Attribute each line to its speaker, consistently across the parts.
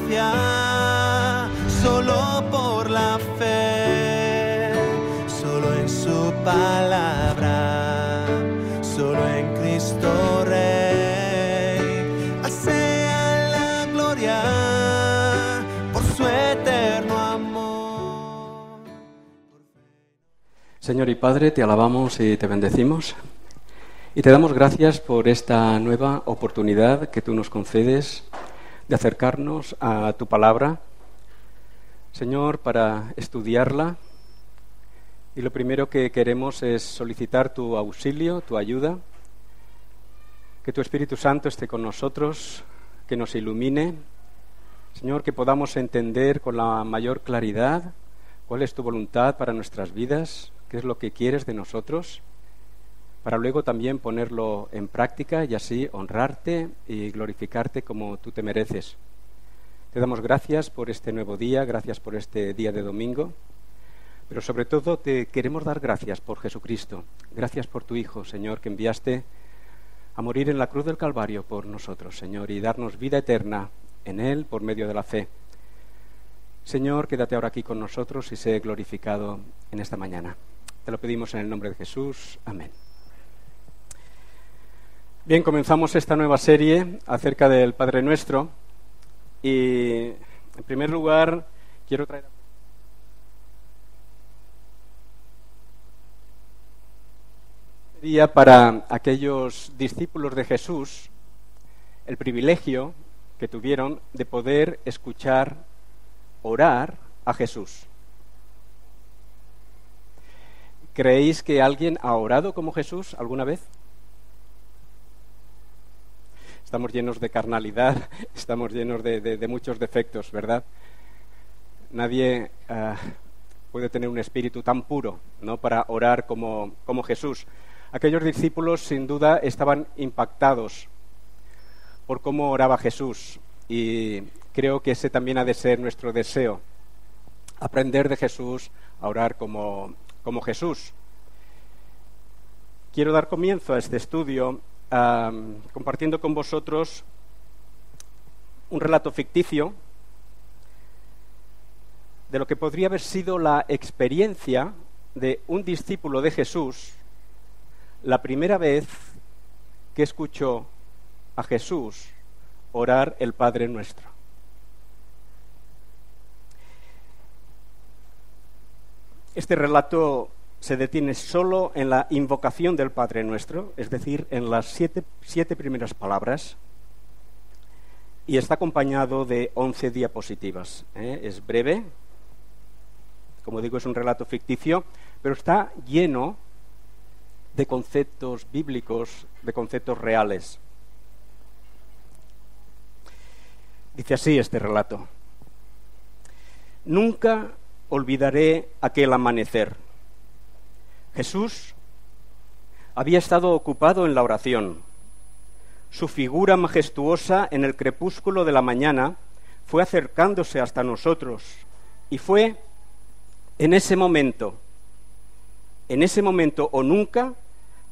Speaker 1: gracia, solo por la fe, solo en su palabra, solo en Cristo Rey. Al sea la gloria por su eterno amor.
Speaker 2: Señor y Padre, te alabamos y te bendecimos. Y te damos gracias por esta nueva oportunidad que tú nos concedes de acercarnos a tu palabra, Señor, para estudiarla. Y lo primero que queremos es solicitar tu auxilio, tu ayuda, que tu Espíritu Santo esté con nosotros, que nos ilumine, Señor, que podamos entender con la mayor claridad cuál es tu voluntad para nuestras vidas, qué es lo que quieres de nosotros, para luego también ponerlo en práctica y así honrarte y glorificarte como tú te mereces. Te damos gracias por este nuevo día, gracias por este día de domingo, pero sobre todo te queremos dar gracias por Jesucristo, gracias por tu Hijo, Señor, que enviaste a morir en la cruz del Calvario por nosotros, Señor, y darnos vida eterna en Él por medio de la fe. Señor, quédate ahora aquí con nosotros y sé glorificado en esta mañana. Te lo pedimos en el nombre de Jesús. Amén. Bien, comenzamos esta nueva serie acerca del Padre Nuestro y en primer lugar quiero traer para aquellos discípulos de Jesús el privilegio que tuvieron de poder escuchar orar a Jesús. ¿Creéis que alguien ha orado como Jesús alguna vez? Estamos llenos de carnalidad, estamos llenos de muchos defectos, ¿verdad? Nadie puede tener un espíritu tan puro, ¿no?, para orar como Jesús. Aquellos discípulos, sin duda, estaban impactados por cómo oraba Jesús y creo que ese también ha de ser nuestro deseo, aprender de Jesús a orar como Jesús. Quiero dar comienzo a este estudio compartiendo con vosotros un relato ficticio de lo que podría haber sido la experiencia de un discípulo de Jesús la primera vez que escuchó a Jesús orar el Padre Nuestro. Este relato se detiene solo en la invocación del Padre Nuestro, es decir, en las siete primeras palabras, y está acompañado de 11 diapositivas. Es breve, como digo, es un relato ficticio, pero está lleno de conceptos bíblicos, de conceptos reales. Dice así este relato: nunca olvidaré aquel amanecer. Jesús había estado ocupado en la oración. Su figura majestuosa en el crepúsculo de la mañana fue acercándose hasta nosotros y fue en ese momento o nunca,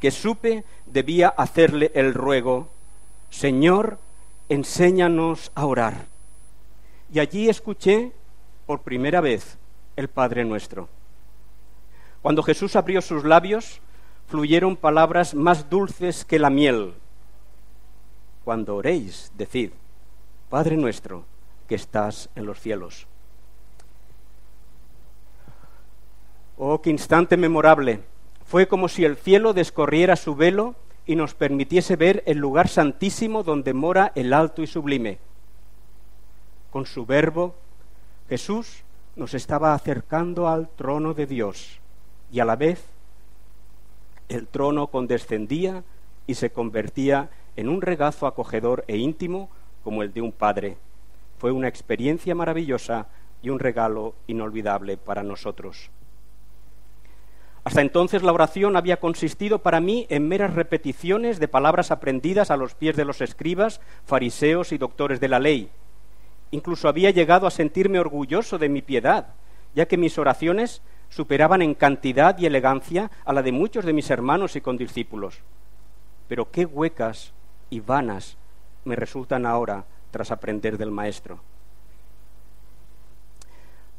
Speaker 2: que supe debía hacerle el ruego: Señor, enséñanos a orar. Y allí escuché por primera vez el Padre Nuestro. Cuando Jesús abrió sus labios, fluyeron palabras más dulces que la miel. Cuando oréis, decid: Padre nuestro, que estás en los cielos. Oh, qué instante memorable. Fue como si el cielo descorriera su velo y nos permitiese ver el lugar santísimo donde mora el alto y sublime. Con su verbo, Jesús nos estaba acercando al trono de Dios, y a la vez el trono condescendía y se convertía en un regazo acogedor e íntimo como el de un padre. Fue una experiencia maravillosa y un regalo inolvidable para nosotros. Hasta entonces la oración había consistido para mí en meras repeticiones de palabras aprendidas a los pies de los escribas, fariseos y doctores de la ley. Incluso había llegado a sentirme orgulloso de mi piedad, ya que mis oraciones superaban en cantidad y elegancia a la de muchos de mis hermanos y condiscípulos. Pero qué huecas y vanas me resultan ahora tras aprender del Maestro.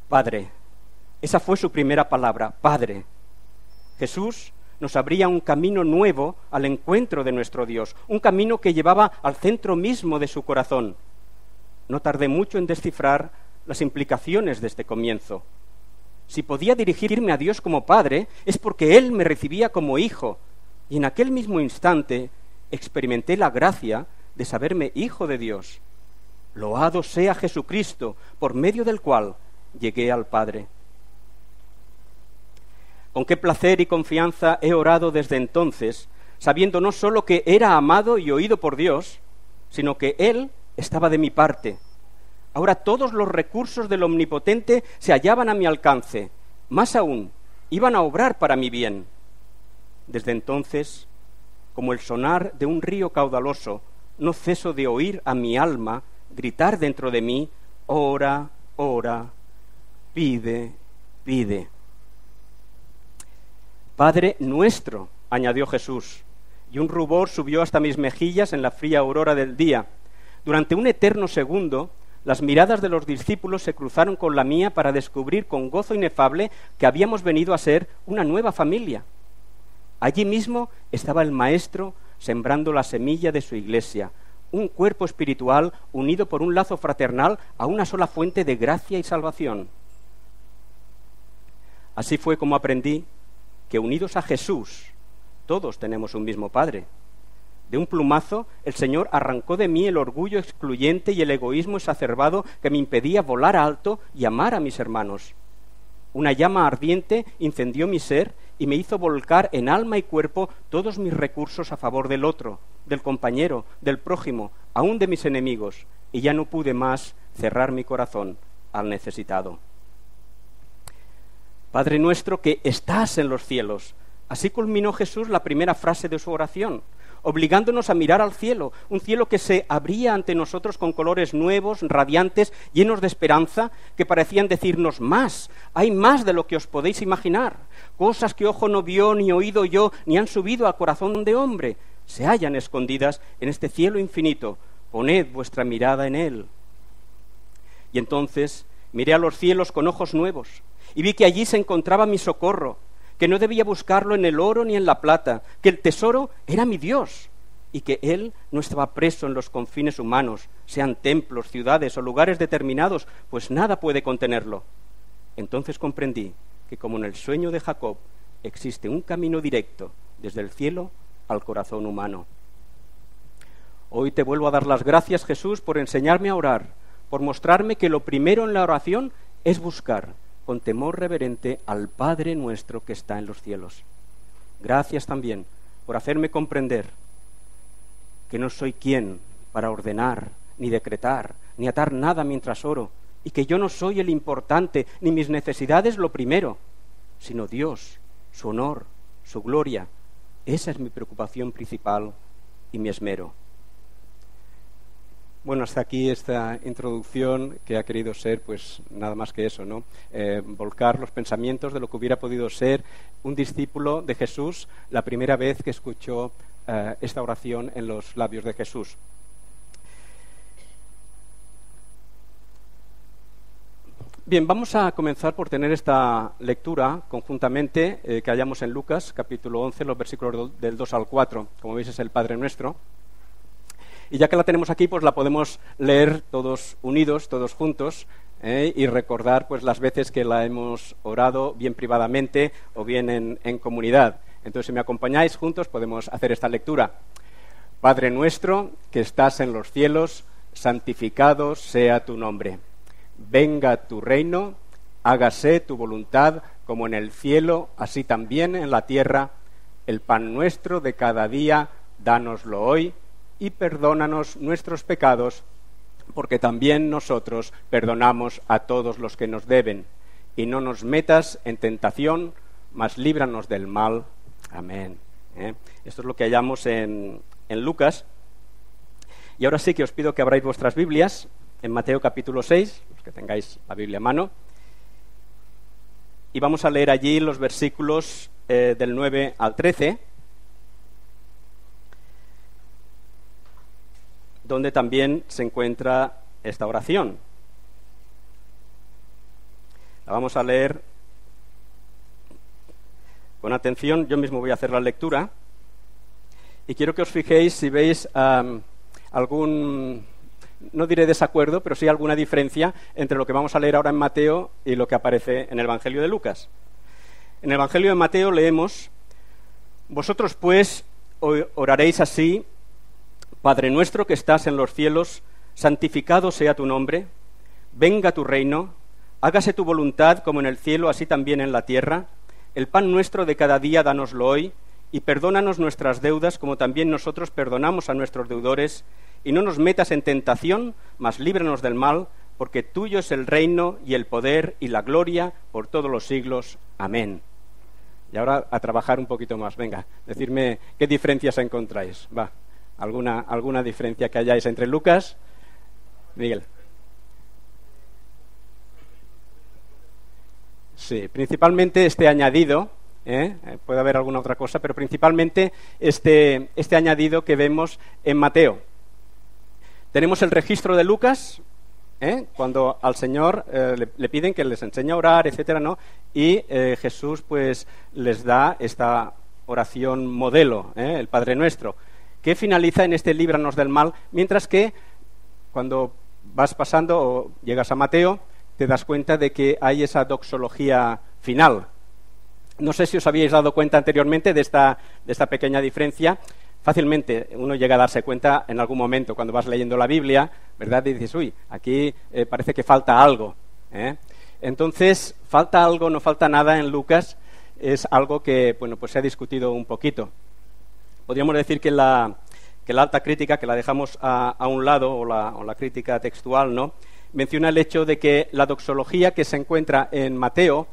Speaker 2: Padre. Esa fue su primera palabra, Padre. Jesús nos abría un camino nuevo al encuentro de nuestro Dios, un camino que llevaba al centro mismo de su corazón. No tardé mucho en descifrar las implicaciones de este comienzo. Si podía dirigirme a Dios como Padre, es porque Él me recibía como hijo, y en aquel mismo instante experimenté la gracia de saberme hijo de Dios. Loado sea Jesucristo, por medio del cual llegué al Padre. Con qué placer y confianza he orado desde entonces, sabiendo no sólo que era amado y oído por Dios, sino que Él estaba de mi parte. Ahora todos los recursos del Omnipotente se hallaban a mi alcance. Más aún, iban a obrar para mi bien. Desde entonces, como el sonar de un río caudaloso, no ceso de oír a mi alma gritar dentro de mí, ora, ora, pide, pide. Padre nuestro, añadió Jesús, y un rubor subió hasta mis mejillas en la fría aurora del día. Durante un eterno segundo, las miradas de los discípulos se cruzaron con la mía para descubrir con gozo inefable que habíamos venido a ser una nueva familia. Allí mismo estaba el Maestro sembrando la semilla de su iglesia, un cuerpo espiritual unido por un lazo fraternal a una sola fuente de gracia y salvación. Así fue como aprendí que unidos a Jesús, todos tenemos un mismo Padre. De un plumazo, el Señor arrancó de mí el orgullo excluyente y el egoísmo exacerbado que me impedía volar alto y amar a mis hermanos. Una llama ardiente incendió mi ser y me hizo volcar en alma y cuerpo todos mis recursos a favor del otro, del compañero, del prójimo, aun de mis enemigos, y ya no pude más cerrar mi corazón al necesitado. Padre nuestro que estás en los cielos. Así culminó Jesús la primera frase de su oración, obligándonos a mirar al cielo, un cielo que se abría ante nosotros con colores nuevos, radiantes, llenos de esperanza, que parecían decirnos más, hay más de lo que os podéis imaginar, cosas que ojo no vio, ni oído yo, ni han subido al corazón de hombre, se hallan escondidas en este cielo infinito, poned vuestra mirada en él. Y entonces miré a los cielos con ojos nuevos, y vi que allí se encontraba mi socorro, que no debía buscarlo en el oro ni en la plata, que el tesoro era mi Dios, y que Él no estaba preso en los confines humanos, sean templos, ciudades o lugares determinados, pues nada puede contenerlo. Entonces comprendí que, como en el sueño de Jacob, existe un camino directo desde el cielo al corazón humano. Hoy te vuelvo a dar las gracias, Jesús, por enseñarme a orar, por mostrarme que lo primero en la oración es buscar con temor reverente al Padre nuestro que está en los cielos. Gracias también por hacerme comprender que no soy quien para ordenar, ni decretar, ni atar nada mientras oro, y que yo no soy el importante, ni mis necesidades lo primero, sino Dios, su honor, su gloria. Esa es mi preocupación principal y mi esmero. Bueno, hasta aquí esta introducción que ha querido ser, pues, nada más que eso, ¿no? Volcar los pensamientos de lo que hubiera podido ser un discípulo de Jesús la primera vez que escuchó esta oración en los labios de Jesús. Bien, vamos a comenzar por tener esta lectura conjuntamente que hallamos en Lucas, capítulo 11, los versículos del 2 al 4. Como veis, es el Padre Nuestro. Y ya que la tenemos aquí, pues la podemos leer todos unidos, todos juntos, y recordar pues las veces que la hemos orado, bien privadamente o bien en comunidad. Entonces, si me acompañáis juntos, podemos hacer esta lectura. Padre nuestro, que estás en los cielos, santificado sea tu nombre. Venga tu reino, hágase tu voluntad, como en el cielo, así también en la tierra. El pan nuestro de cada día, dánoslo hoy, y perdónanos nuestros pecados, porque también nosotros perdonamos a todos los que nos deben. Y no nos metas en tentación, mas líbranos del mal. Amén. Esto es lo que hallamos en Lucas. Y ahora sí que os pido que abráis vuestras Biblias en Mateo capítulo 6, los que tengáis la Biblia a mano. Y vamos a leer allí los versículos del 9 al 13, donde también se encuentra esta oración. La vamos a leer con atención. Yo mismo voy a hacer la lectura y quiero que os fijéis si veis algún, no diré desacuerdo, pero sí alguna diferencia entre lo que vamos a leer ahora en Mateo y lo que aparece en el Evangelio de Lucas. En el Evangelio de Mateo leemos: vosotros pues oraréis así: Padre nuestro que estás en los cielos, santificado sea tu nombre, venga tu reino, hágase tu voluntad como en el cielo, así también en la tierra. El pan nuestro de cada día dánoslo hoy, y perdónanos nuestras deudas como también nosotros perdonamos a nuestros deudores, y no nos metas en tentación, mas líbranos del mal, porque tuyo es el reino y el poder y la gloria por todos los siglos. Amén. Y ahora a trabajar un poquito más. Venga, decidme qué diferencias encontráis. Va, alguna diferencia que hayáis entre Lucas. Miguel. Sí, principalmente este añadido, puede haber alguna otra cosa, pero principalmente este añadido que vemos en Mateo. Tenemos el registro de Lucas, cuando al Señor le piden que les enseñe a orar, etcétera, ¿no? Y Jesús pues les da esta oración modelo, el Padre Nuestro, que finaliza en este líbranos del mal, mientras que cuando vas pasando o llegas a Mateo, te das cuenta de que hay esa doxología final. No sé si os habíais dado cuenta anteriormente de esta pequeña diferencia. Fácilmente uno llega a darse cuenta en algún momento cuando vas leyendo la Biblia, ¿verdad? Y dices, uy, aquí parece que falta algo. Entonces, falta algo, no falta nada en Lucas, es algo que, bueno, pues se ha discutido un poquito. Podríamos decir que la alta crítica, que la dejamos a un lado, o la crítica textual, ¿no?, menciona el hecho de que la doxología que se encuentra en Mateo,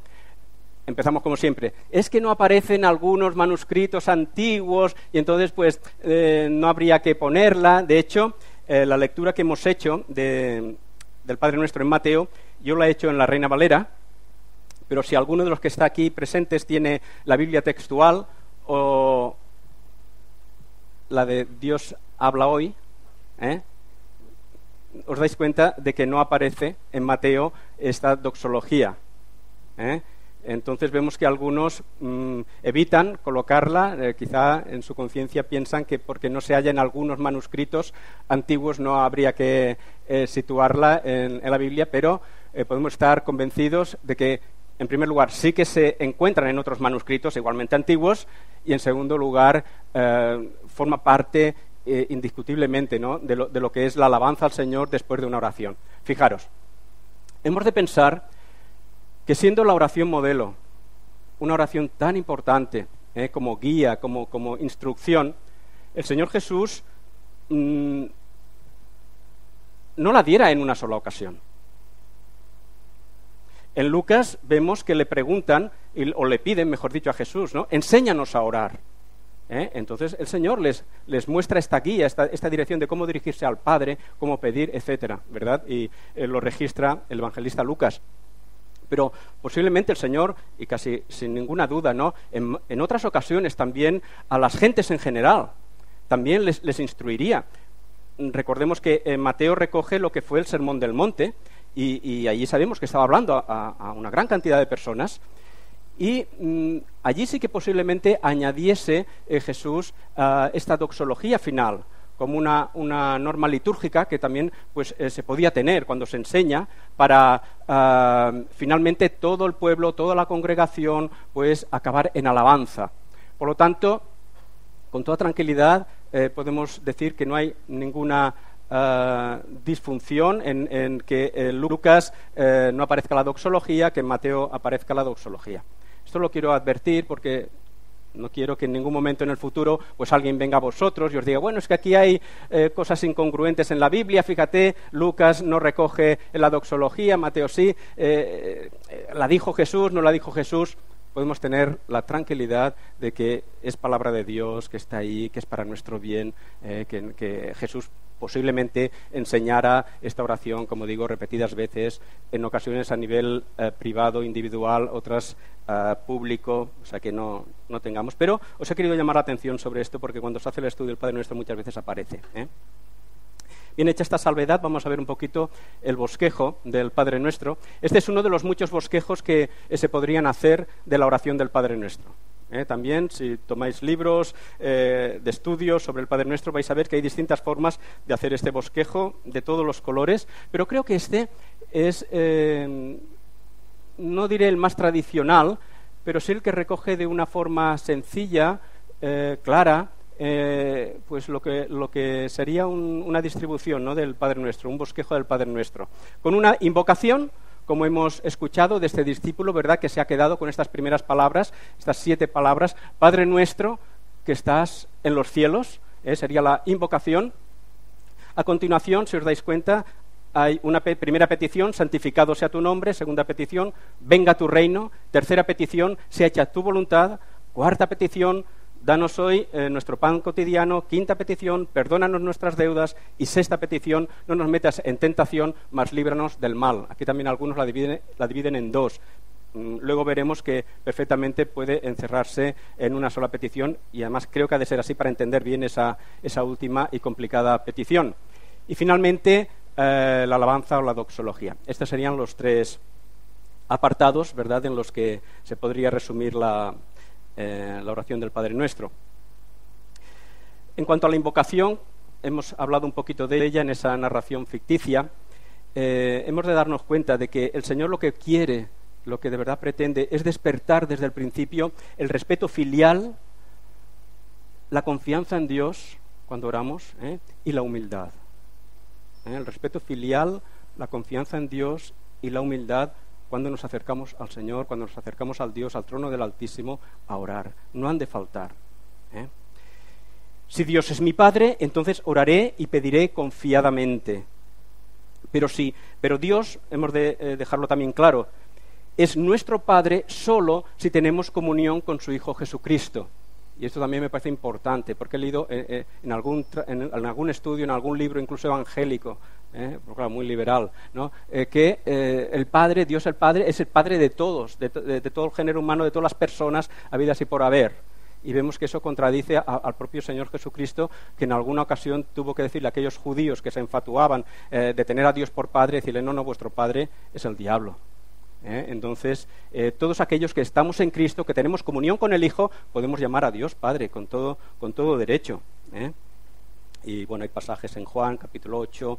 Speaker 2: empezamos como siempre, es que no aparecen algunos manuscritos antiguos y entonces pues no habría que ponerla. De hecho, la lectura que hemos hecho del Padre Nuestro en Mateo, yo la he hecho en la Reina Valera, pero si alguno de los que está aquí presentes tiene la Biblia textual o la de Dios habla hoy, os dais cuenta de que no aparece en Mateo esta doxología. Entonces vemos que algunos evitan colocarla, quizá en su conciencia piensan que porque no se halla en algunos manuscritos antiguos no habría que situarla en la Biblia, pero podemos estar convencidos de que, en primer lugar, sí que se encuentran en otros manuscritos igualmente antiguos, y en segundo lugar, forma parte indiscutiblemente, ¿no?, de lo que es la alabanza al Señor después de una oración. Fijaros, hemos de pensar que siendo la oración modelo, una oración tan importante como guía, como instrucción, el Señor Jesús no la diera en una sola ocasión. En Lucas vemos que le preguntan, o le piden, mejor dicho, a Jesús, ¿no?, enséñanos a orar. Entonces el Señor les muestra esta guía, esta dirección de cómo dirigirse al Padre, cómo pedir, etcétera, ¿verdad? Y lo registra el evangelista Lucas. Pero posiblemente el Señor, y casi sin ninguna duda, ¿no?, en otras ocasiones también a las gentes en general, también les instruiría. Recordemos que Mateo recoge lo que fue el Sermón del Monte, y allí sabemos que estaba hablando a una gran cantidad de personas. Y allí sí que posiblemente añadiese Jesús esta doxología final, como una norma litúrgica que también pues se podía tener cuando se enseña para finalmente todo el pueblo, toda la congregación, pues acabar en alabanza. Por lo tanto, con toda tranquilidad podemos decir que no hay ninguna disfunción en que en Lucas no aparezca la doxología, que en Mateo aparezca la doxología. Esto lo quiero advertir porque no quiero que en ningún momento en el futuro pues alguien venga a vosotros y os diga, bueno, es que aquí hay cosas incongruentes en la Biblia, fíjate, Lucas no recoge la doxología, Mateo sí, la dijo Jesús, no la dijo Jesús. Podemos tener la tranquilidad de que es palabra de Dios, que está ahí, que es para nuestro bien, que Jesús posiblemente enseñara esta oración, como digo, repetidas veces, en ocasiones a nivel privado, individual, otras público, o sea que no tengamos. Pero os he querido llamar la atención sobre esto porque cuando se hace el estudio del Padre Nuestro muchas veces aparece. Bien hecha esta salvedad, vamos a ver un poquito el bosquejo del Padre Nuestro. Este es uno de los muchos bosquejos que se podrían hacer de la oración del Padre Nuestro. También, si tomáis libros de estudios sobre el Padre Nuestro, vais a ver que hay distintas formas de hacer este bosquejo de todos los colores, pero creo que este es, no diré el más tradicional, pero sí el que recoge de una forma sencilla, clara, pues lo que sería una distribución, ¿no?, del Padre Nuestro, un bosquejo del Padre Nuestro, con una invocación, como hemos escuchado de este discípulo, ¿verdad?, que se ha quedado con estas primeras palabras, estas 7 palabras: Padre Nuestro que estás en los cielos, sería la invocación. A continuación, si os dais cuenta, hay una primera petición: santificado sea tu nombre. Segunda petición: venga tu reino. Tercera petición: sea hecha tu voluntad. Cuarta petición: danos hoy nuestro pan cotidiano. Quinta petición: perdónanos nuestras deudas. Y sexta petición: no nos metas en tentación, mas líbranos del mal. Aquí también algunos la dividen en 2. Luego veremos que perfectamente puede encerrarse en una sola petición, y además creo que ha de ser así para entender bien esa última y complicada petición. Y finalmente, la alabanza o la doxología. Estos serían los 3 apartados, ¿verdad?, en los que se podría resumir la oración del Padre Nuestro. En cuanto a la invocación, hemos hablado un poquito de ella en esa narración ficticia. Hemos de darnos cuenta de que el Señor lo que quiere, lo que de verdad pretende, es despertar desde el principio el respeto filial, la confianza en Dios cuando oramos, y la humildad. El respeto filial, la confianza en Dios y la humildad cuando nos acercamos al Señor, cuando nos acercamos al Dios, al trono del Altísimo, a orar. No han de faltar. Si Dios es mi Padre, entonces oraré y pediré confiadamente. Pero Dios, hemos de dejarlo también claro, es nuestro Padre solo si tenemos comunión con su Hijo Jesucristo. Y esto también me parece importante, porque he leído en algún estudio, en algún libro, incluso evangélico, porque claro, muy liberal, ¿no?, que el Padre, Dios el Padre, es el Padre de todos, de todo el género humano, de todas las personas habidas y por haber. Y vemos que eso contradice al propio Señor Jesucristo, que en alguna ocasión tuvo que decirle a aquellos judíos que se enfatuaban de tener a Dios por Padre, decirle: no, vuestro Padre es el diablo. Entonces, todos aquellos que estamos en Cristo, que tenemos comunión con el Hijo, podemos llamar a Dios Padre con todo derecho. Y bueno, hay pasajes en Juan, capítulo 8,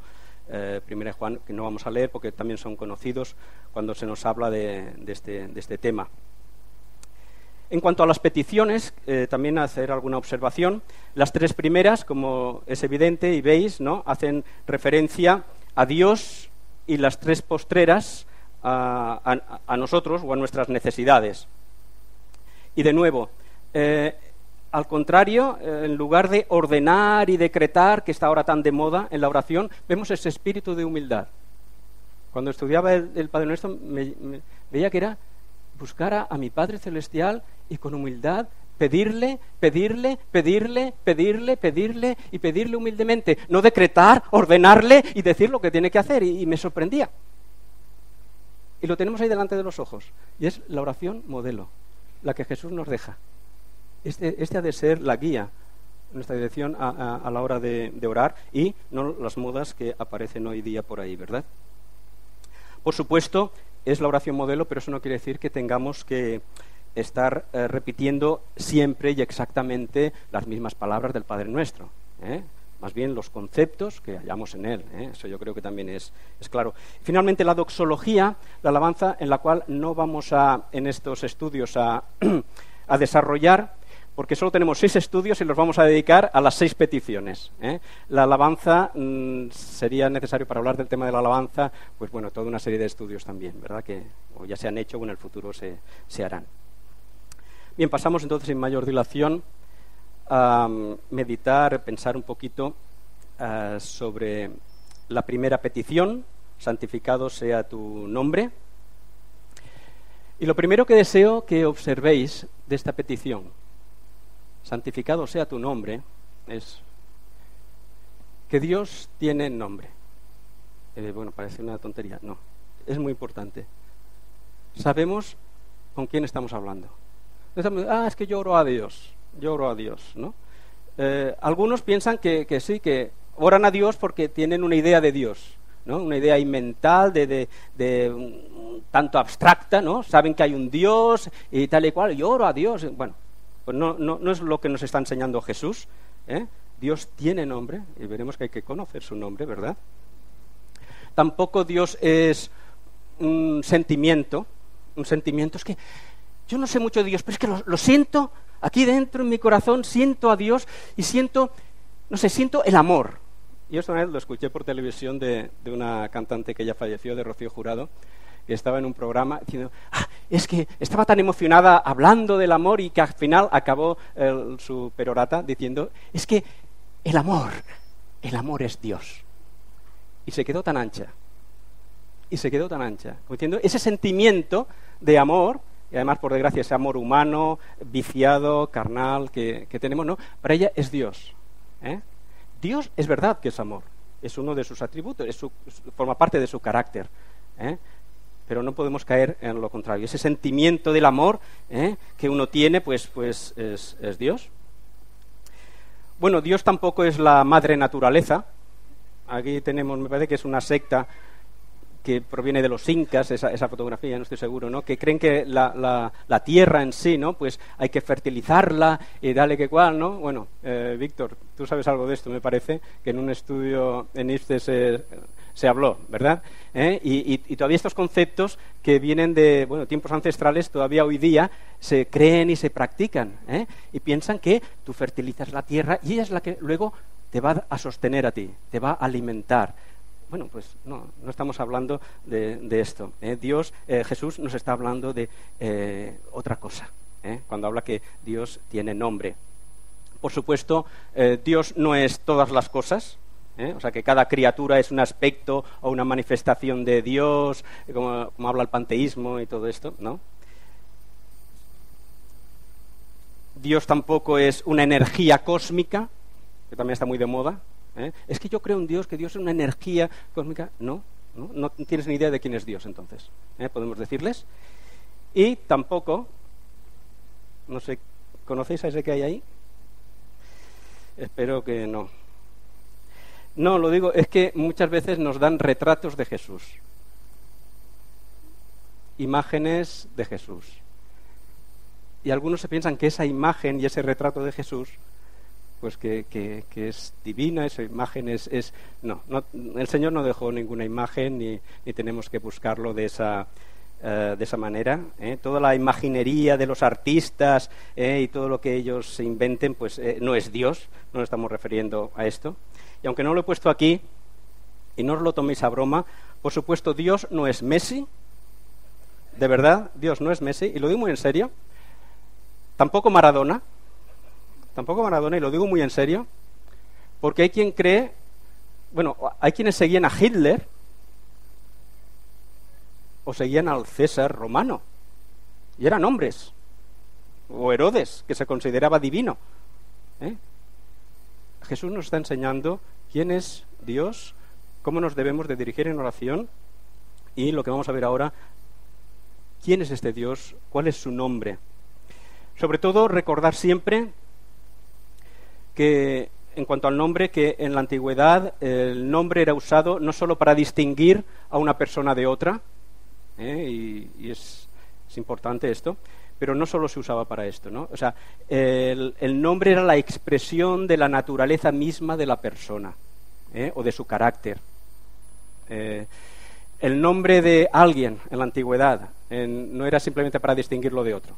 Speaker 2: 1 de Juan, que no vamos a leer porque también son conocidos cuando se nos habla de este tema. En cuanto a las peticiones, también hacer alguna observación. Las 3 primeras, como es evidente y veis, ¿no?, hacen referencia a Dios, y las 3 postreras a nosotros o a nuestras necesidades. Y de nuevo, al contrario, en lugar de ordenar y decretar, que está ahora tan de moda en la oración, vemos ese espíritu de humildad. Cuando estudiaba el Padre Nuestro, veía que era buscar a mi Padre Celestial y con humildad pedirle y pedirle humildemente, no decretar, ordenarle y decir lo que tiene que hacer, y me sorprendía. Y lo tenemos ahí delante de los ojos, y es la oración modelo, la que Jesús nos deja. Este ha de ser la guía, nuestra dirección a la hora de orar, y no las modas que aparecen hoy día por ahí, ¿verdad? Por supuesto, es la oración modelo, pero eso no quiere decir que tengamos que estar repitiendo siempre y exactamente las mismas palabras del Padre Nuestro, más bien los conceptos que hallamos en él. Eso yo creo que también es claro. Finalmente, la doxología, la alabanza, en la cual no vamos en estos estudios a desarrollar, porque solo tenemos 6 estudios y los vamos a dedicar a las 6 peticiones. La alabanza, sería necesario para hablar del tema de la alabanza, pues bueno, toda una serie de estudios también, ¿verdad?, que o ya se han hecho o en el futuro se harán. Bien, pasamos entonces sin mayor dilación a meditar, pensar un poquito sobre la primera petición: santificado sea tu nombre. Y lo primero que deseo que observéis de esta petición, santificado sea tu nombre, es que Dios tiene nombre. Bueno, parece una tontería, no, es muy importante. Sabemos con quién estamos hablando. Es que yo oro a Dios, ¿no? Algunos piensan que sí, que oran a Dios porque tienen una idea de Dios, ¿no? Una idea ahí mental, de tanto abstracta, ¿no? Saben que hay un Dios y tal y cual, y oro a Dios. Bueno, pues no es lo que nos está enseñando Jesús, ¿eh? Dios tiene nombre, y veremos que hay que conocer su nombre, ¿verdad? Tampoco Dios es un sentimiento es que yo no sé mucho de Dios, pero es que lo siento aquí dentro en mi corazón, siento a Dios y siento el amor. Y esto una vez lo escuché por televisión de una cantante que ya falleció, de Rocío Jurado, que estaba en un programa diciendo, es que estaba tan emocionada hablando del amor y que al final acabó su perorata diciendo, es que el amor es Dios. Y se quedó tan ancha, como diciendo, ese sentimiento de amor, y además por desgracia ese amor humano, viciado, carnal que tenemos, ¿no? Para ella es Dios, ¿eh? Dios es verdad que es amor, es uno de sus atributos, forma parte de su carácter, ¿eh? Pero no podemos caer en lo contrario. Ese sentimiento del amor, que uno tiene, pues es Dios. Bueno, Dios tampoco es la madre naturaleza. Aquí tenemos, me parece que es una secta que proviene de los incas, esa fotografía, no estoy seguro, ¿no? Que creen que la tierra en sí, ¿no? Pues hay que fertilizarla y dale que cual, ¿no? Bueno, Víctor, tú sabes algo de esto, me parece, que en un estudio en IFCE se habló, ¿verdad? Y todavía estos conceptos que vienen de tiempos ancestrales, todavía hoy día se creen y se practican, y piensan que tú fertilizas la tierra y ella es la que luego te va a sostener a ti, te va a alimentar. Bueno, pues no estamos hablando de esto. Jesús nos está hablando de otra cosa, cuando habla que Dios tiene nombre. Por supuesto, Dios no es todas las cosas, o sea que cada criatura es un aspecto o una manifestación de Dios, como habla el panteísmo y todo esto, ¿no? Dios tampoco es una energía cósmica, que también está muy de moda. Es que yo creo en Dios, que Dios es una energía cósmica. No tienes ni idea de quién es Dios, entonces, podemos decirles. Y tampoco, no sé, ¿conocéis a ese que hay ahí? Espero que no. No, lo digo, es que muchas veces nos dan retratos de Jesús, imágenes de Jesús, y algunos se piensan que esa imagen y ese retrato de Jesús, pues que es divina, esa imagen es... No, el Señor no dejó ninguna imagen ni tenemos que buscarlo de esa manera. Toda la imaginería de los artistas y todo lo que ellos se inventen, pues no es Dios, no nos estamos refiriendo a esto. Y aunque no lo he puesto aquí, y no os lo toméis a broma, por supuesto Dios no es Messi, de verdad, Dios no es Messi, y lo digo muy en serio. Tampoco Maradona, y lo digo muy en serio, porque hay quien cree, hay quienes seguían a Hitler o seguían al César romano, y eran hombres, o Herodes, que se consideraba divino. Jesús nos está enseñando quién es Dios, cómo nos debemos de dirigir en oración, y lo que vamos a ver ahora, quién es este Dios, cuál es su nombre. Sobre todo, recordar siempre que, en cuanto al nombre, que en la antigüedad el nombre era usado no solo para distinguir a una persona de otra, y es importante esto, pero no solo se usaba para esto, ¿no? O sea, el nombre era la expresión de la naturaleza misma de la persona, o de su carácter. El nombre de alguien en la antigüedad no era simplemente para distinguirlo de otro.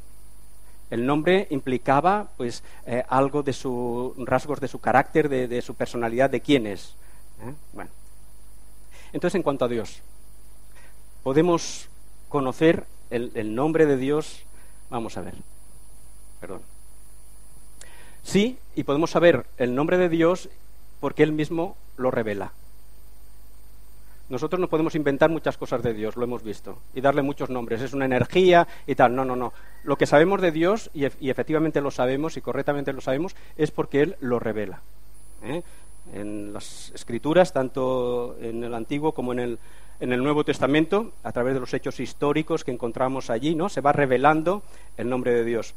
Speaker 2: El nombre implicaba, pues, algo de sus rasgos de su carácter, de su personalidad, de quién es. Bueno. Entonces, en cuanto a Dios, podemos conocer el nombre de Dios. Vamos a ver. Perdón. Sí, y podemos saber el nombre de Dios porque Él mismo lo revela. Nosotros no podemos inventar muchas cosas de Dios, lo hemos visto, y darle muchos nombres, es una energía y tal. No. Lo que sabemos de Dios, y efectivamente lo sabemos y correctamente lo sabemos, es porque Él lo revela. En las Escrituras, tanto en el Antiguo como en el Nuevo Testamento, a través de los hechos históricos que encontramos allí, ¿no? Se va revelando el nombre de Dios.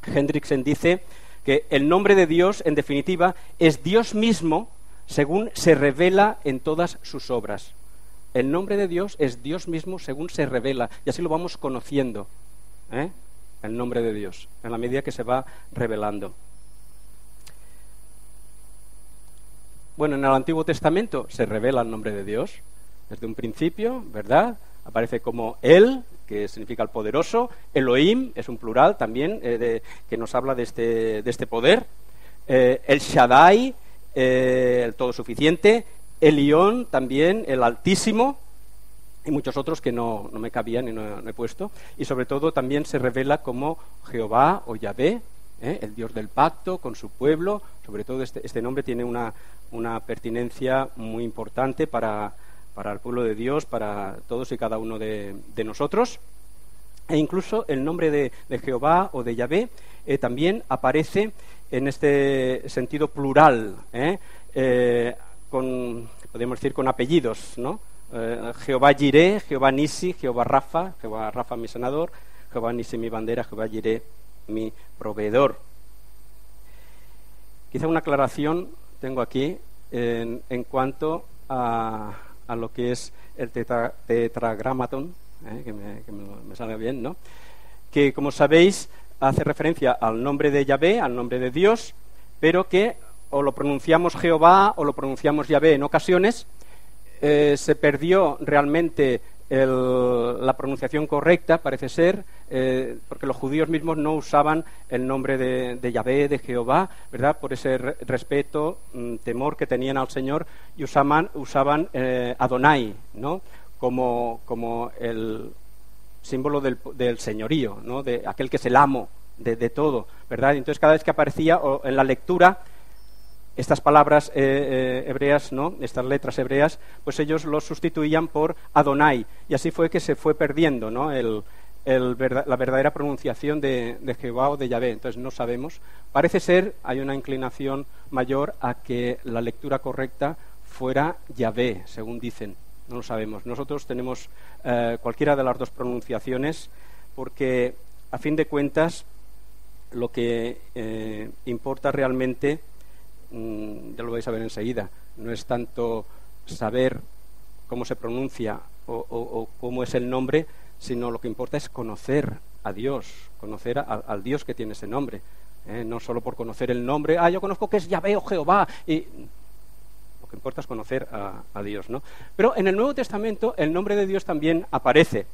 Speaker 2: Hendriksen dice que el nombre de Dios, en definitiva, es Dios mismo según se revela en todas sus obras. El nombre de Dios es Dios mismo según se revela, y así lo vamos conociendo, el nombre de Dios, en la medida que se va revelando. Bueno, en el Antiguo Testamento se revela el nombre de Dios desde un principio, ¿verdad? Aparece como El, que significa el poderoso. Elohim es un plural también, que nos habla de este poder. El Shaddai, el todo suficiente. Elión también, el Altísimo, y muchos otros que no me cabían y no he puesto. Y sobre todo también se revela como Jehová o Yahvé, el Dios del pacto con su pueblo. Sobre todo este nombre tiene una pertinencia muy importante para el pueblo de Dios, para todos y cada uno de nosotros. E incluso el nombre de Jehová o de Yahvé también aparece en este sentido plural, podemos decir con apellidos, ¿no? Jehová Jireh, Jehová Nisi, Jehová Rafa mi sanador, Jehová Nisi mi bandera, Jehová Jireh mi proveedor. Quizá una aclaración tengo aquí en cuanto a lo que es el tetragramatón, que me salga bien, ¿no? Que, como sabéis, hace referencia al nombre de Yahvé, al nombre de Dios, pero que o lo pronunciamos Jehová o lo pronunciamos Yahvé en ocasiones. Se perdió realmente la pronunciación correcta, parece ser, porque los judíos mismos no usaban el nombre de Yahvé, de Jehová, ¿verdad? Por ese respeto, temor que tenían al Señor, y usaban Adonai, ¿no? Como el símbolo del señorío, ¿no? De aquel que es el amo de todo, ¿verdad? Entonces, cada vez que aparecía en la lectura estas palabras hebreas, ¿no? Estas letras hebreas, pues ellos los sustituían por Adonai, y así fue que se fue perdiendo, ¿no? La verdadera pronunciación de Jehová o de Yahvé. Entonces no sabemos. Parece ser, hay una inclinación mayor a que la lectura correcta fuera Yahvé, según dicen. No lo sabemos. Nosotros tenemos cualquiera de las dos pronunciaciones, porque a fin de cuentas lo que importa realmente, ya lo vais a ver enseguida, no es tanto saber cómo se pronuncia o cómo es el nombre, sino lo que importa es conocer a Dios, conocer al Dios que tiene ese nombre, no solo por conocer el nombre, yo conozco que es Yahvé o Jehová, y lo que importa es conocer a Dios, ¿no? Pero en el Nuevo Testamento el nombre de Dios también aparece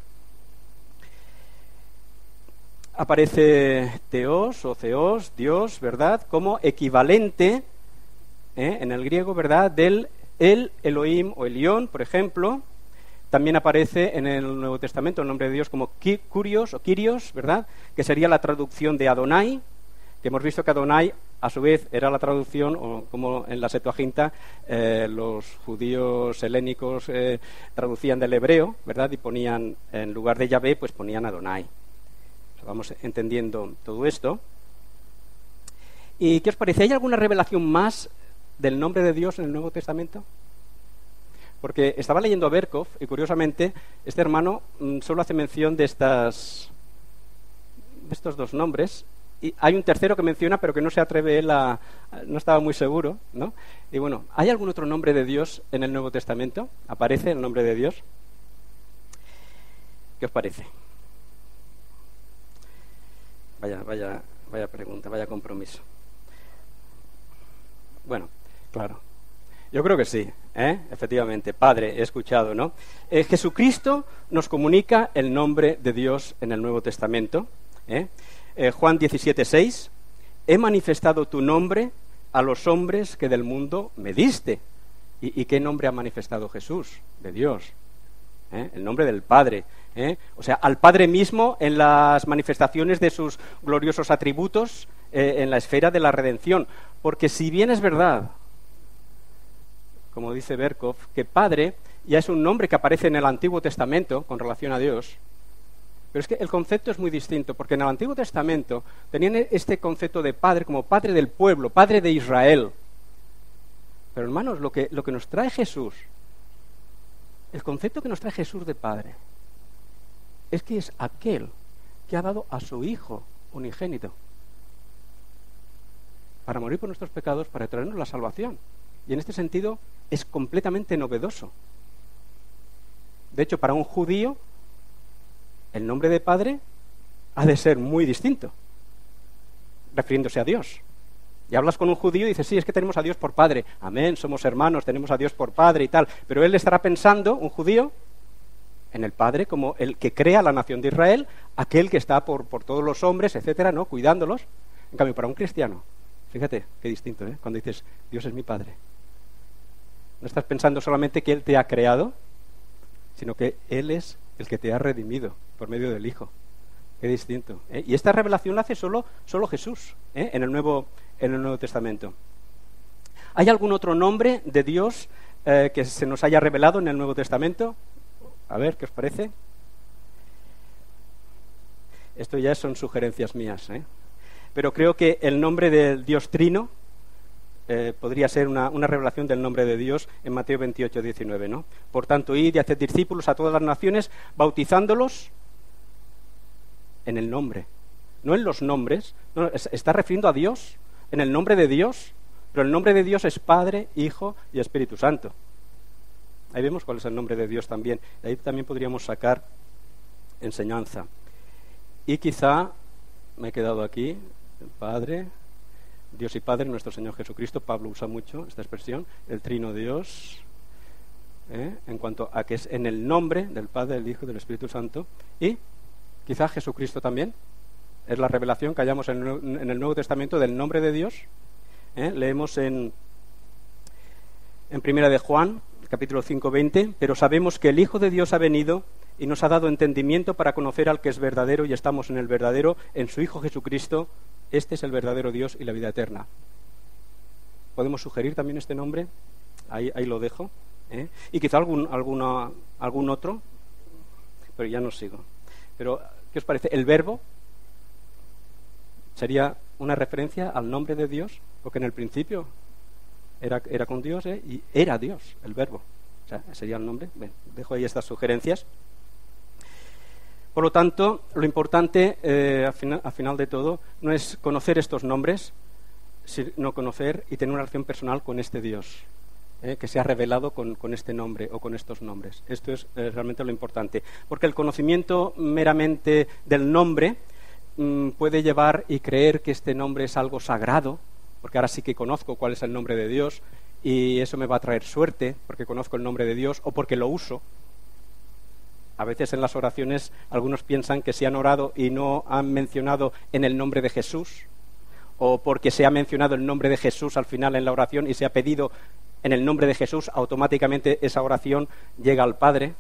Speaker 2: Theos o Theos, Dios, ¿verdad?, como equivalente en el griego, ¿verdad?, del Elohim o Elión, por ejemplo. También aparece en el Nuevo Testamento el nombre de Dios como Kyrios o Kyrios, ¿verdad?, que sería la traducción de Adonai, que hemos visto que Adonai a su vez era la traducción, o como en la Septuaginta los judíos helénicos traducían del hebreo, ¿verdad?, y ponían, en lugar de Yahvé, pues ponían Adonai. Vamos entendiendo todo esto. ¿Y qué os parece? ¿Hay alguna revelación más del nombre de Dios en el Nuevo Testamento? Porque estaba leyendo a Berkov y, curiosamente, este hermano solo hace mención de estos dos nombres, y hay un tercero que menciona pero que no se atreve él no estaba muy seguro, ¿no? Y bueno, ¿hay algún otro nombre de Dios en el Nuevo Testamento? ¿Aparece el nombre de Dios? ¿Qué os parece? Vaya pregunta, vaya compromiso. Bueno, claro. Yo creo que sí, efectivamente. Padre, he escuchado, ¿no? Jesucristo nos comunica el nombre de Dios en el Nuevo Testamento. Juan 17:6. He manifestado tu nombre a los hombres que del mundo me diste. ¿Y qué nombre ha manifestado Jesús? De Dios. El nombre del Padre. O sea, al Padre mismo en las manifestaciones de sus gloriosos atributos en la esfera de la redención. Porque si bien es verdad, como dice Berkov, que Padre ya es un nombre que aparece en el Antiguo Testamento con relación a Dios, pero es que el concepto es muy distinto, porque en el Antiguo Testamento tenían este concepto de Padre como Padre del pueblo, Padre de Israel. Pero hermanos, lo que nos trae Jesús, el concepto que nos trae Jesús de Padre, es que es aquel que ha dado a su Hijo unigénito para morir por nuestros pecados, para traernos la salvación. Y en este sentido es completamente novedoso. De hecho, para un judío, el nombre de padre ha de ser muy distinto, refiriéndose a Dios. Y hablas con un judío y dices, sí, es que tenemos a Dios por padre. Amén, somos hermanos, tenemos a Dios por padre y tal. Pero él estará pensando, un judío, en el padre como el que crea la nación de Israel, aquel que está por todos los hombres, etcétera, ¿no? Cuidándolos. En cambio, para un cristiano, fíjate qué distinto, ¿eh? Cuando dices, Dios es mi padre. No estás pensando solamente que Él te ha creado, sino que Él es el que te ha redimido por medio del Hijo. Qué distinto, ¿eh? Y esta revelación la hace solo Jesús, ¿eh? en el Nuevo Testamento. ¿Hay algún otro nombre de Dios que se nos haya revelado en el Nuevo Testamento? A ver, ¿qué os parece? Esto ya son sugerencias mías, ¿eh? Pero creo que el nombre del Dios Trino podría ser una revelación del nombre de Dios en Mateo 28, 19, ¿no? Por tanto, id y haced discípulos a todas las naciones, bautizándolos en el nombre, no en los nombres. No, está refiriendo a Dios, en el nombre de Dios, pero el nombre de Dios es Padre, Hijo y Espíritu Santo. Ahí vemos cuál es el nombre de Dios también. De ahí también podríamos sacar enseñanza. Y quizá, me he quedado aquí, el Padre, Dios y Padre, nuestro Señor Jesucristo. Pablo usa mucho esta expresión, el Trino Dios, en cuanto a que es en el nombre del Padre, del Hijo y del Espíritu Santo. Y quizá Jesucristo también. Es la revelación que hallamos en el Nuevo Testamento del nombre de Dios. Leemos en Primera de Juan, capítulo 5, 20, pero sabemos que el Hijo de Dios ha venido y nos ha dado entendimiento para conocer al que es verdadero, y estamos en el verdadero, en su Hijo Jesucristo. Este es el verdadero Dios y la vida eterna. ¿Podemos sugerir también este nombre? Ahí lo dejo. Y quizá algún otro, pero ya no sigo. Pero, ¿qué os parece? El Verbo sería una referencia al nombre de Dios, porque en el principio era con Dios, y era Dios, el Verbo. O sea, sería el nombre. Bien, dejo ahí estas sugerencias. Por lo tanto, lo importante, al final de todo, no es conocer estos nombres, sino conocer y tener una relación personal con este Dios, que se ha revelado con este nombre o con estos nombres. Esto es realmente lo importante. Porque el conocimiento meramente del nombre puede llevar y creer que este nombre es algo sagrado, porque ahora sí que conozco cuál es el nombre de Dios, y eso me va a traer suerte, porque conozco el nombre de Dios o porque lo uso. A veces en las oraciones algunos piensan que si han orado y no han mencionado en el nombre de Jesús, o porque se ha mencionado el nombre de Jesús al final en la oración y se ha pedido en el nombre de Jesús, automáticamente esa oración llega al Padre,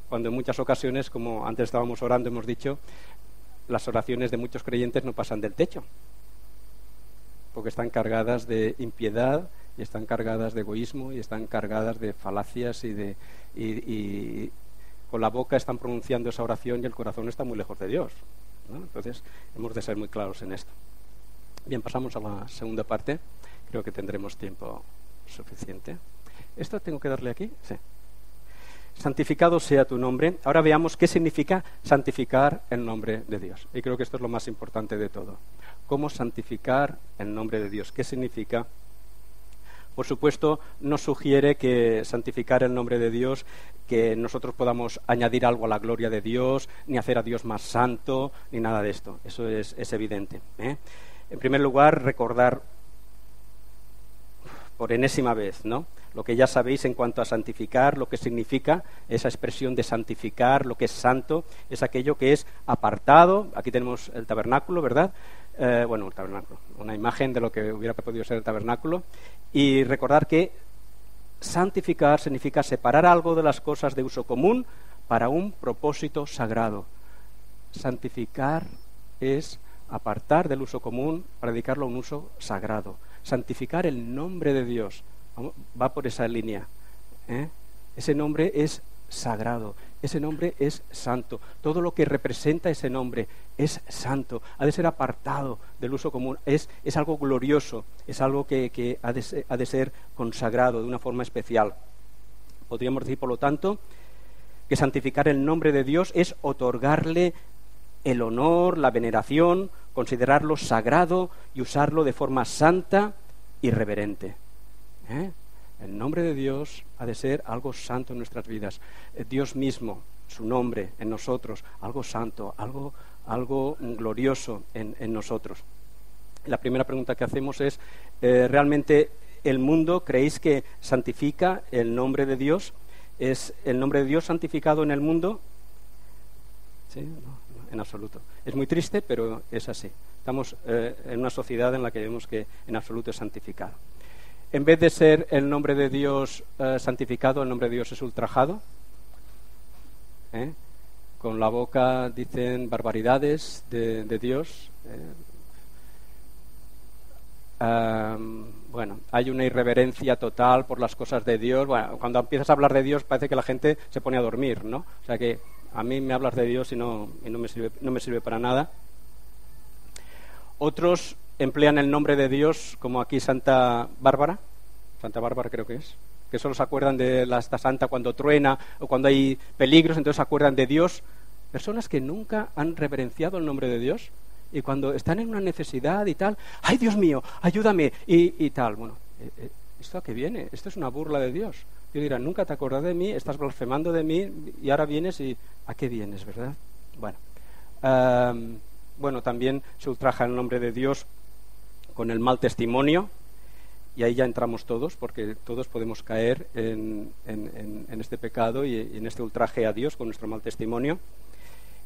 Speaker 2: cuando en muchas ocasiones, como antes estábamos orando, hemos dicho, las oraciones de muchos creyentes no pasan del techo, porque están cargadas de impiedad, y están cargadas de egoísmo, y están cargadas de falacias, y con la boca están pronunciando esa oración y el corazón está muy lejos de Dios, ¿no? Entonces hemos de ser muy claros en esto. Bien, pasamos a la segunda parte. Creo que tendremos tiempo suficiente. ¿Esto tengo que darle aquí? Sí. Santificado sea tu nombre. Ahora veamos qué significa santificar el nombre de Dios. Y creo que esto es lo más importante de todo. ¿Cómo santificar el nombre de Dios? ¿Qué significa? Por supuesto, no sugiere que santificar el nombre de Dios, que nosotros podamos añadir algo a la gloria de Dios, ni hacer a Dios más santo, ni nada de esto. Eso es evidente, ¿eh? En primer lugar, recordar por enésima vez, ¿no?, lo que ya sabéis en cuanto a santificar, lo que significa esa expresión de santificar, lo que es santo, es aquello que es apartado. Aquí tenemos el tabernáculo, ¿verdad? El tabernáculo, una imagen de lo que hubiera podido ser el tabernáculo. Y recordar que santificar significa separar algo de las cosas de uso común para un propósito sagrado. Santificar es apartar del uso común para dedicarlo a un uso sagrado. Santificar el nombre de Dios va por esa línea, ¿eh? Ese nombre es sagrado, ese nombre es santo. Todo lo que representa ese nombre es santo, ha de ser apartado del uso común, es algo glorioso, es algo que ha de ser consagrado de una forma especial. Podríamos decir, por lo tanto, que santificar el nombre de Dios es otorgarle el honor, la veneración, considerarlo sagrado y usarlo de forma santa y reverente. El nombre de Dios ha de ser algo santo en nuestras vidas. Dios mismo, su nombre en nosotros, algo santo, algo glorioso en nosotros. La primera pregunta que hacemos es, ¿realmente el mundo creéis que santifica el nombre de Dios? ¿Es el nombre de Dios santificado en el mundo? Sí, no, en absoluto. Es muy triste, pero es así. Estamos en una sociedad en la que vemos que en absoluto es santificado. En vez de ser el nombre de Dios santificado, el nombre de Dios es ultrajado. Con la boca dicen barbaridades de Dios. Bueno, hay una irreverencia total por las cosas de Dios. Bueno, cuando empiezas a hablar de Dios parece que la gente se pone a dormir, ¿no? O sea que a mí me hablas de Dios y no me sirve para nada. Otros emplean el nombre de Dios, como aquí Santa Bárbara creo que solo se acuerdan de esta santa cuando truena o cuando hay peligros, entonces se acuerdan de Dios. Personas que nunca han reverenciado el nombre de Dios y cuando están en una necesidad y tal, ¡ay, Dios mío, ayúdame! Y tal. Bueno, ¿esto a qué viene? Esto es una burla de Dios. Yo dirán, nunca te acordás de mí, estás blasfemando de mí y ahora vienes y ¿a qué vienes, verdad? Bueno, también se ultraja el nombre de Dios con el mal testimonio, y ahí ya entramos todos, porque todos podemos caer en este pecado y en este ultraje a Dios con nuestro mal testimonio,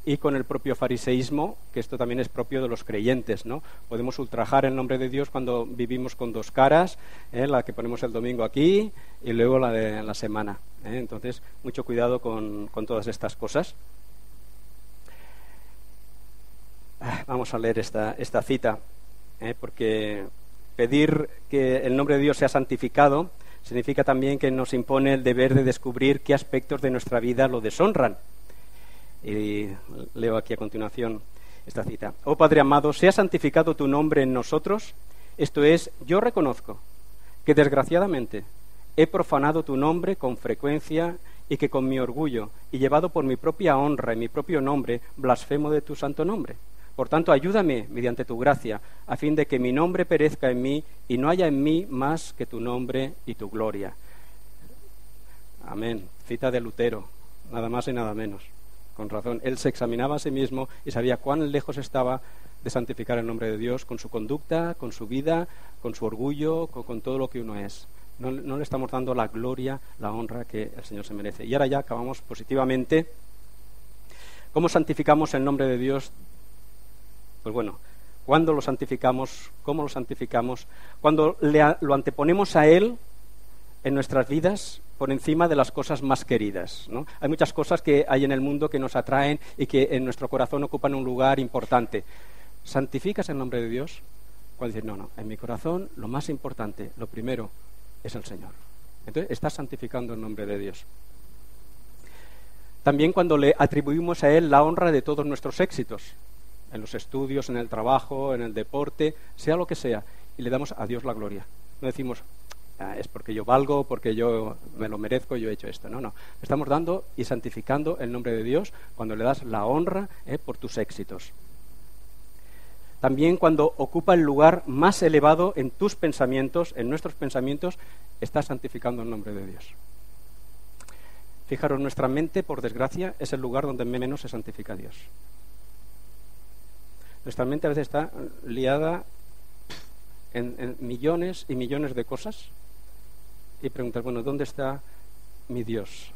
Speaker 2: y con el propio fariseísmo, que esto también es propio de los creyentes, ¿no? Podemos ultrajar el nombre de Dios cuando vivimos con dos caras, la que ponemos el domingo aquí y luego la de la semana. Entonces, mucho cuidado con todas estas cosas. Vamos a leer esta cita, porque pedir que el nombre de Dios sea santificado significa también que nos impone el deber de descubrir qué aspectos de nuestra vida lo deshonran. Y leo aquí a continuación esta cita. Oh Padre amado, sea santificado tu nombre en nosotros. Esto es, yo reconozco que desgraciadamente he profanado tu nombre con frecuencia y que con mi orgullo y llevado por mi propia honra y mi propio nombre blasfemo de tu santo nombre. Por tanto, ayúdame mediante tu gracia, a fin de que mi nombre perezca en mí y no haya en mí más que tu nombre y tu gloria. Amén. Cita de Lutero, nada más y nada menos. Con razón, él se examinaba a sí mismo y sabía cuán lejos estaba de santificar el nombre de Dios con su conducta, con su vida, con su orgullo, con todo lo que uno es. No le estamos dando la gloria, la honra que el Señor se merece. Y ahora ya acabamos positivamente. ¿Cómo santificamos el nombre de Dios? Pues bueno, ¿cuándo lo santificamos? ¿Cómo lo santificamos? Cuando lo anteponemos a Él en nuestras vidas por encima de las cosas más queridas, ¿no? Hay muchas cosas que hay en el mundo que nos atraen y que en nuestro corazón ocupan un lugar importante. ¿Santificas el nombre de Dios? Cuando dices, no, en mi corazón lo más importante, lo primero, es el Señor. Entonces, estás santificando el nombre de Dios. También cuando le atribuimos a Él la honra de todos nuestros éxitos, en los estudios, en el trabajo, en el deporte, sea lo que sea, y le damos a Dios la gloria. No decimos, es porque yo valgo, porque yo me lo merezco, yo he hecho esto. No. Estamos dando y santificando el nombre de Dios cuando le das la honra por tus éxitos. También cuando ocupa el lugar más elevado en tus pensamientos, en nuestros pensamientos, estás santificando el nombre de Dios. Fijaros, nuestra mente, por desgracia, es el lugar donde menos se santifica a Dios. Nuestra mente a veces está liada en millones y millones de cosas y preguntar, bueno, ¿dónde está mi Dios?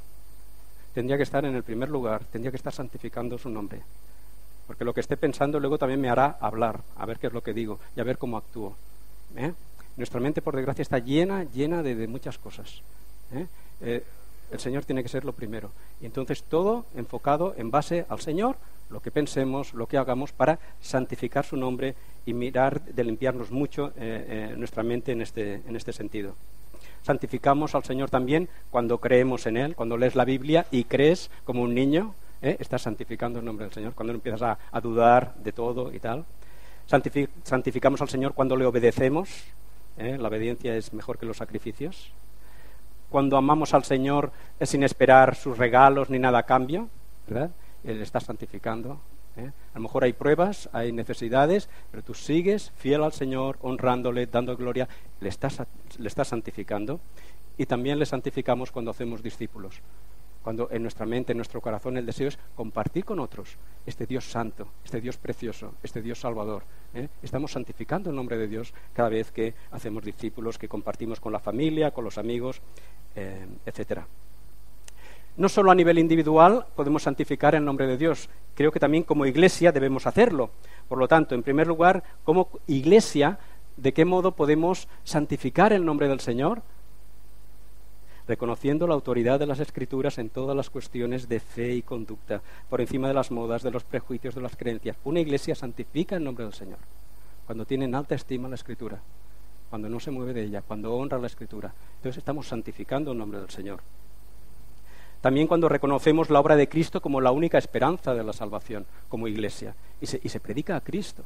Speaker 2: Tendría que estar en el primer lugar, tendría que estar santificando su nombre, porque lo que esté pensando luego también me hará hablar, a ver qué es lo que digo y a ver cómo actúo. Nuestra mente, por desgracia, está llena de muchas cosas. El Señor tiene que ser lo primero, y entonces todo enfocado en base al Señor, lo que pensemos, lo que hagamos para santificar su nombre y mirar de limpiarnos mucho nuestra mente en este sentido. Santificamos al Señor también cuando creemos en Él, cuando lees la Biblia y crees como un niño, estás santificando el nombre del Señor, cuando empiezas a dudar de todo y tal. Santificamos al Señor cuando le obedecemos, la obediencia es mejor que los sacrificios. Cuando amamos al Señor sin esperar sus regalos ni nada a cambio, ¿verdad? Él está santificando. A lo mejor hay pruebas, hay necesidades, pero tú sigues fiel al Señor, honrándole, dando gloria, le estás santificando. y también le santificamos cuando hacemos discípulos. Cuando en nuestra mente, en nuestro corazón, el deseo es compartir con otros este Dios santo, este Dios precioso, este Dios salvador. Estamos santificando el nombre de Dios cada vez que hacemos discípulos, que compartimos con la familia, con los amigos, etcétera. No solo a nivel individual podemos santificar el nombre de Dios, creo que también como Iglesia debemos hacerlo. Por lo tanto, en primer lugar, como Iglesia, ¿de qué modo podemos santificar el nombre del Señor? Reconociendo la autoridad de las Escrituras en todas las cuestiones de fe y conducta, por encima de las modas, de los prejuicios, de las creencias. Una Iglesia santifica el nombre del Señor cuando tiene en alta estima la Escritura, cuando no se mueve de ella, cuando honra la Escritura. Entonces estamos santificando el nombre del Señor. También cuando reconocemos la obra de Cristo como la única esperanza de la salvación, como Iglesia, y se predica a Cristo.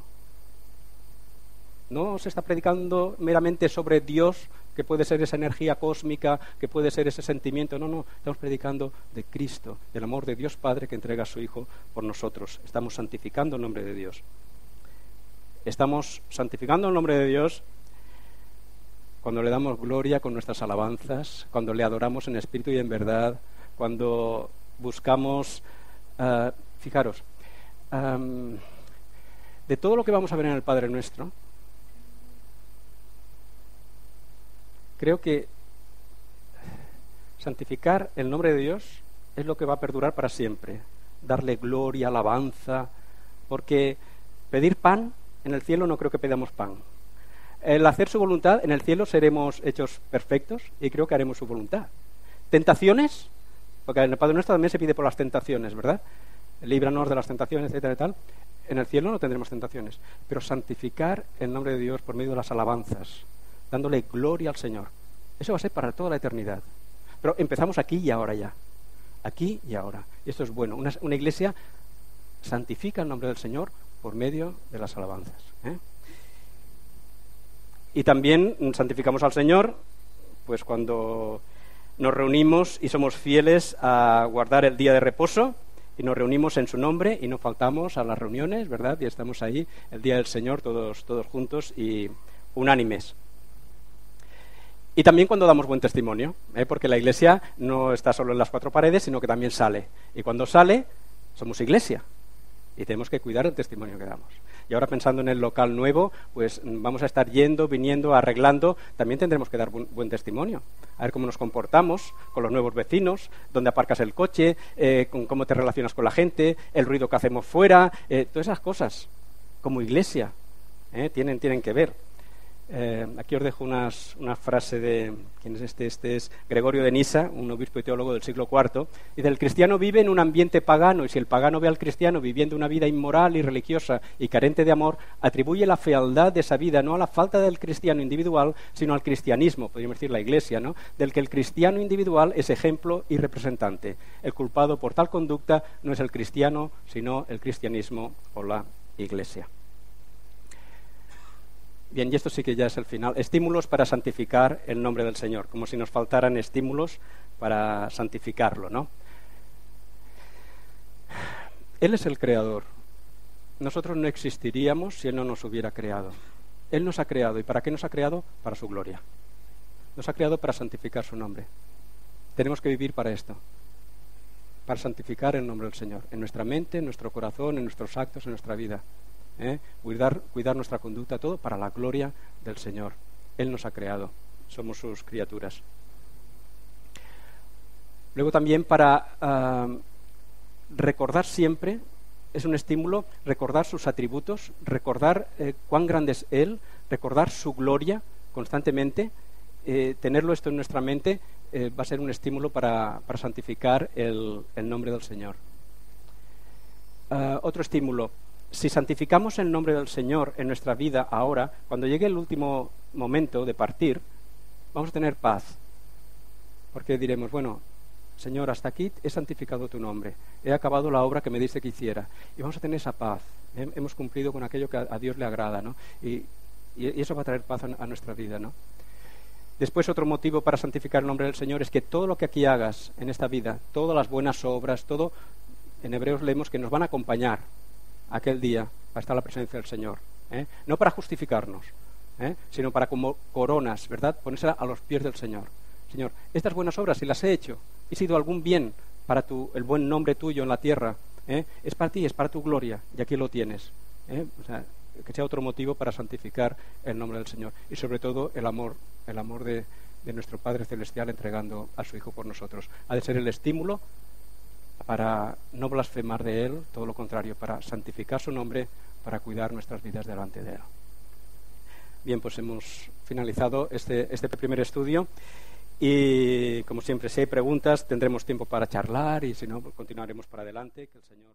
Speaker 2: No se está predicando meramente sobre Dios, que puede ser esa energía cósmica, que puede ser ese sentimiento. No, estamos predicando de Cristo, del amor de Dios Padre que entrega a su Hijo por nosotros. Estamos santificando el nombre de Dios. Estamos santificando el nombre de Dios cuando le damos gloria con nuestras alabanzas, cuando le adoramos en espíritu y en verdad, cuando buscamos, fijaros, de todo lo que vamos a ver en el Padre Nuestro, creo que santificar el nombre de Dios es lo que va a perdurar para siempre, darle gloria, alabanza, porque pedir pan en el cielo no creo que pedamos pan. El hacer su voluntad, en el cielo seremos hechos perfectos y creo que haremos su voluntad. Tentaciones, porque en el Padre Nuestro también se pide por las tentaciones, ¿verdad? Líbranos de las tentaciones, etcétera y tal. En el cielo no tendremos tentaciones, pero santificar el nombre de Dios por medio de las alabanzas, dándole gloria al Señor. Eso va a ser para toda la eternidad. Pero empezamos aquí y ahora ya. Aquí y ahora. Y esto es bueno. Una iglesia santifica el nombre del Señor por medio de las alabanzas. Y también santificamos al Señor pues cuando nos reunimos y somos fieles a guardar el día de reposo y nos reunimos en su nombre y no faltamos a las reuniones, ¿verdad? Y estamos ahí el día del Señor todos juntos y unánimes. Y también cuando damos buen testimonio, porque la Iglesia no está solo en las cuatro paredes, sino que también sale. Y cuando sale, somos Iglesia. Y tenemos que cuidar el testimonio que damos. Y ahora pensando en el local nuevo, pues vamos a estar yendo, viniendo, arreglando. También tendremos que dar buen testimonio. A ver cómo nos comportamos con los nuevos vecinos, dónde aparcas el coche, con cómo te relacionas con la gente, el ruido que hacemos fuera, todas esas cosas. Como Iglesia, tienen que ver. Aquí os dejo una frase de, ¿quién es este? Este es Gregorio de Nisa, un obispo y teólogo del siglo IV. Dice: el cristiano vive en un ambiente pagano, y si el pagano ve al cristiano viviendo una vida inmoral y religiosa y carente de amor, atribuye la fealdad de esa vida no a la falta del cristiano individual, sino al cristianismo, podríamos decir la Iglesia, ¿no?, del que el cristiano individual es ejemplo y representante. El culpado por tal conducta no es el cristiano, sino el cristianismo o la Iglesia. Bien, y esto sí que ya es el final. Estímulos para santificar el nombre del Señor, como si nos faltaran estímulos para santificarlo, ¿no? Él es el creador. Nosotros no existiríamos si Él no nos hubiera creado. Él nos ha creado. ¿Y para qué nos ha creado? Para su gloria. Nos ha creado para santificar su nombre. Tenemos que vivir para esto, para santificar el nombre del Señor, en nuestra mente, en nuestro corazón, en nuestros actos, en nuestra vida. Cuidar nuestra conducta, todo para la gloria del Señor. Él nos ha creado, somos sus criaturas. Luego también para recordar siempre, es un estímulo, recordar sus atributos, recordar cuán grande es Él, recordar su gloria constantemente, tenerlo esto en nuestra mente va a ser un estímulo para santificar el nombre del Señor. Otro estímulo: si santificamos el nombre del Señor en nuestra vida ahora, cuando llegue el último momento de partir, vamos a tener paz. Porque diremos: bueno, Señor, hasta aquí he santificado tu nombre, he acabado la obra que me diste que hiciera. Y vamos a tener esa paz. Hemos cumplido con aquello que a Dios le agrada, ¿no? Y eso va a traer paz a nuestra vida, ¿no? Después, otro motivo para santificar el nombre del Señor es que todo lo que aquí hagas en esta vida, todas las buenas obras, todo, en Hebreos leemos que nos van a acompañar aquel día para estar en la presencia del Señor, no para justificarnos, sino para como coronas, ¿verdad?, ponerse a los pies del Señor, Señor, estas buenas obras, si las he hecho, he sido algún bien para el buen nombre tuyo en la tierra, es para ti, es para tu gloria, y aquí lo tienes. O sea, que sea otro motivo para santificar el nombre del Señor. Y sobre todo el amor de nuestro Padre Celestial entregando a su Hijo por nosotros. Ha de ser el estímulo para no blasfemar de Él, todo lo contrario, para santificar su nombre, para cuidar nuestras vidas delante de Él. Bien, pues hemos finalizado este primer estudio y, como siempre, si hay preguntas tendremos tiempo para charlar y si no, pues continuaremos para adelante. Que el Señor...